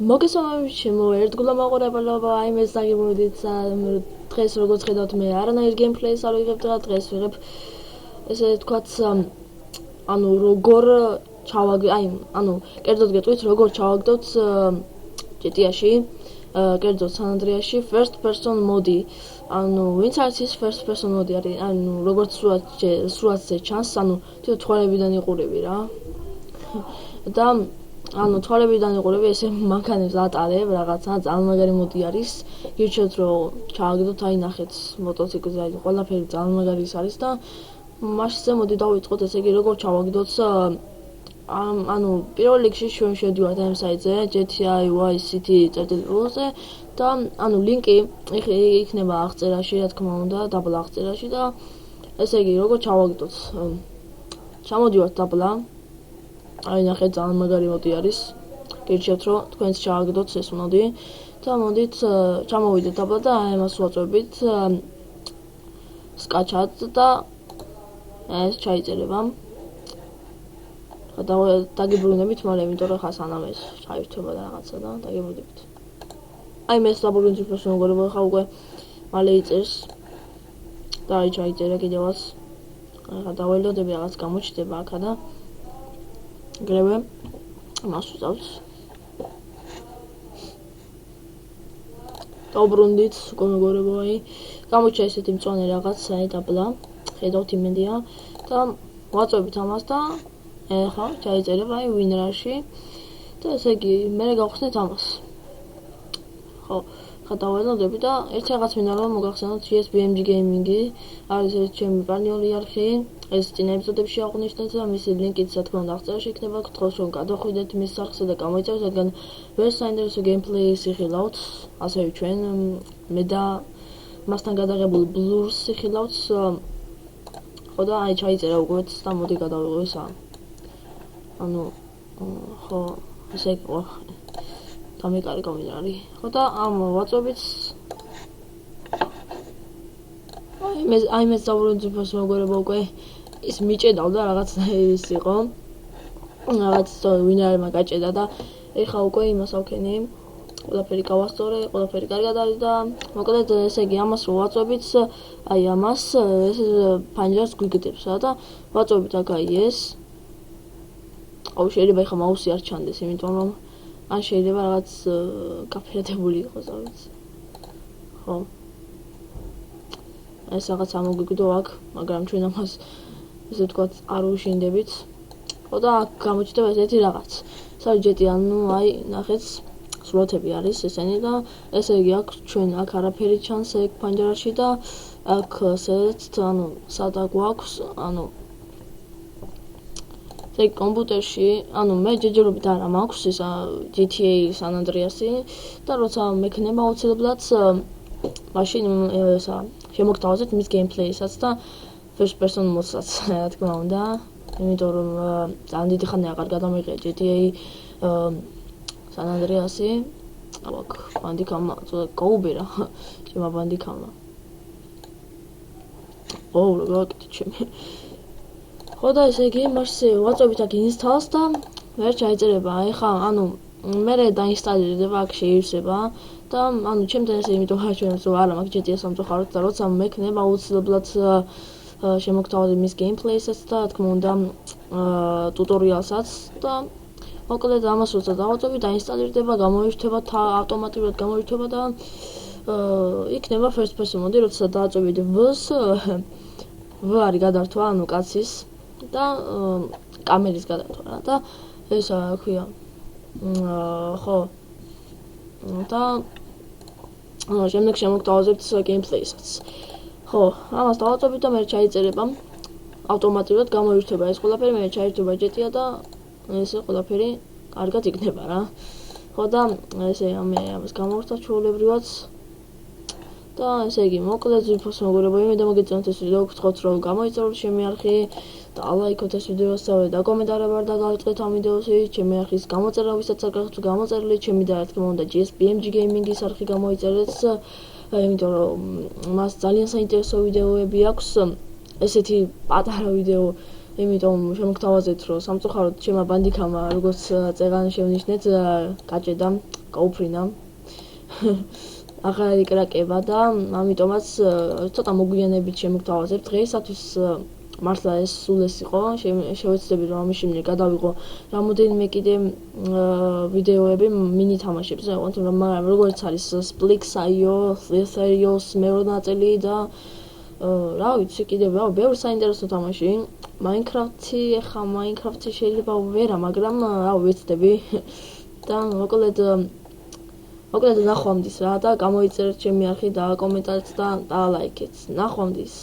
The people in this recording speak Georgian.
მოგესალმებით ჩემო ერთგულა მაყურებელობა, აი მეც დაგიმოვიდით დღეს როგორც ხედავთ მე არანაირ გეიმპლეის არ ვიღებ დღეს ვიღებ ესე თქვათ როგორ კერძოდ გეტყვით როგორ ჩავაგდოთ GTA-ში კერძოდ San Andreas-ში first person მოდი ვინც არის ის first person მოდი არის როგორც სრულად ჩანს თვითონ თვალებიდან იყურები რა და თვალებიდან იყურები ესე მანქანებს ატარებ რაღაცა ძალიან მაგარი მოდი არის გირჩევთ რომ ჩააგდოთ აი ნახეთ მოტოციკლზე აი ყველაფერი ძალიან მაგარი არის და მაშინზე მოდი დავიწყოთ ესე იგი როგორ ჩავაგდოთ პირველ რიგში ჩვენ შევდივართ ამ საიტზე GTA Vice City.ru-ზე და ლინკი იქნება აღწერაში რა თქმა უნდა დაბლა აღწერაში და ესე იგი როგორ ჩავაგდოთ ჩამოდივართ დაბლა აი ნახეთ ძალიან მაგარი მოდი არის გირჩევთ რომ თქვენც ჩააგდოთ ეს მოდი და მოდით ჩამოვიდეთ დაბლა და აი ამას ვაწვევით სკაჩად და ეს ჩაიწერება და დაგიბრუნებით მალე იმიტომ რომ ხა სანამ ეს ჩაირთვება და რაღაცა და დაგიბრუნებით აი მე საბურინჯი პროფესიონალი ხა უკვე მალე იწერს და აი ჩაიწერა კიდევაც ხა დაველოდები რაღაც გამოჩდება აქა და გრევე მას უწევს დაუბრუნდით უკვე მეგობრებო აი გამოჩა ესეთი მწვანე რაღაც აი დაბლა ხედავთ იმედია და ვაწვევით ამას და ხა ჩაიწერება აი WinRAR-ში და ესე იგი მე გავხსნით ამას ხო ხა დაველოდები და ერთ რაღაც მინდა რომ მოგახსენოთ BMG Gaming-ი არის ეს ჩემი პარნიორი არხი ეს წინა ეპიზოდებში აღვნიშნეთ და მისი ლინკიც რა თქმა უნდა აღწერაში იქნება გთხოვთ რომ გადახვიდეთ მის სახსა და გამოიწეროთ რადგან ვერ საინტერესო გეიმპლეის იხილავთ ასევე ჩვენ მე და მასთან გადაღებულ ბლურს იხილავთ ხო და აი ჩაიწერა უკვე და მოდი გადავიღო ესა ხო ესე იყო დამეკარგა მინარი ხო და ამ ვაწვევით აი მე დავუბრუნდით მეგობრებო უკვე ის მიჭედავდა რაღაც ის იყო რაღაც WinRAR-მა გაჭედა და ეხა უკვე იმას ავქენი ყველაფერი გავასწორე ყველაფერი კარგად არის და მოკლედ ესე იგი ამას რო ვაწვევით აი ამას ეს ფანჯარს გვიგდებს რა და ვაწვევით აქ აი ეს შეიძლება ეხა მაუსი არ ჩანდეს იმიტომ რომ ან შეიძლება რაღაც გაფერადებული იყოს რა ვიცი ხო ეს რაღაც ამოგვიგდო აქ მაგრამ ჩვენ ამას ესე ვთქვათ არ უშინდებით ხო და აქ გამოჩნდება ესეთი რაღაც საჯეტი აი ნახეთ სლოტები არის ესენი და ესე იგი აქ ჩვენ აქ არაფერი ჩანს ეგ ფანჯარაში და აქ ესეც სადა გვაქვს ეგ კომპიუტერში მე ჯერჯერობით არა მაქვს ეს GTA San Andreas-ი და როცა მექნება აუცილებლად მაშინ ესა შემოგთავაზეთ მის გეიმპლეისაც და first person mode-საც რა თქმა უნდა იმიტომ რომ ძალიან დიდი ხანია აღარ გადამიღია GTA San Andreas-ი აქ ბანდიკამმა გაუბერა ჩემმა ბანდიკამმა რა გაკეთე ჩემი ხო და ესე იგი მასე ვაწვევით აქ ინსტალს და ვერ ჩაიწერება ეხა მე დაინსტალირდება აქ შეივსება და ჩემთან ესე იმიტომ ხარჩვენებს რომ არა მაგ GTA სამწუხაროდ და როცა მექნება აუცილებლად შემოგთავაზე მის გეიმპლეისაც და რა თქმა უნდა ტუტორიალსაც და მოკლედ ამას როცა დავაწვევი დაინსტალირდება გამოირჩევა ავტომატურად გამოირჩევა და იქნება first person mode როცა დააწვევით V-ს V არის გადართვა კაცის და კამერის გადართვა რა და ეს ქვია ხო და შემდეგ შემოგთავაზებთ გეიმპლეისაც ხო ამას დავაწვევით და მე ჩაიწერება ავტომატურად გამოირჩევა ეს ყველაფერი მე ჩაირთვება GTA და ესე ყველაფერი კარგად იქნება რა ხო და ესე მე ამას გამოვხსნა ჩვეულებრივად და ესე იგი მოკლედ ზუსტად მოგერებო იმედი მოგეწონათ ეს ვიდეო გთხოვთ რომ გამოიწეროთ ჩემი არხი და ლაიქოთ ეს ვიდეოს და კომენტარებად და გაიწყეთ ამ ვიდეოსი ჩემი არხის გამოწერა ვისაც არ გაქვთ გამოწერილი ჩემი და რა თქმა უნდა BMG Gaming-ის არხი გამოიწერეთ იმიტომ რომ მას ძალიან საინტერესო ვიდეოები აქვს ესეთი პატარა ვიდეო იმიტომ შემოგთავაზეთ რომ სამწუხაროდ ჩემმა ბანდიკამმა როგორც წეგანი შევნიშნეთ გაჭედა გაუფრინა. აღარ იკრაკება და ამიტომაც ცოტა მოგვიანებით შემოგთავაზებ დღეისათვის მართლა ეს სულ ეს იყო შევეცდები რომ ამის შემდეგ გადავიღო რამოდენიმე კიდე ვიდეოები მინი თამაშებზე მაგრამ როგორც არის Splik.io, Serious მეორე ნაწილი და რა ვიცი კიდევ ბევრი საინტერესო თამაში Minecraft-ი ახლა Minecraft-ი შეიძლება ვერა მაგრამ რა ვიცდები და მოკლედ ნახვამდის რა და გამოიწერეთ ჩემი არხი და კომენტარიც და ლაიქეთ. ნახვამდის.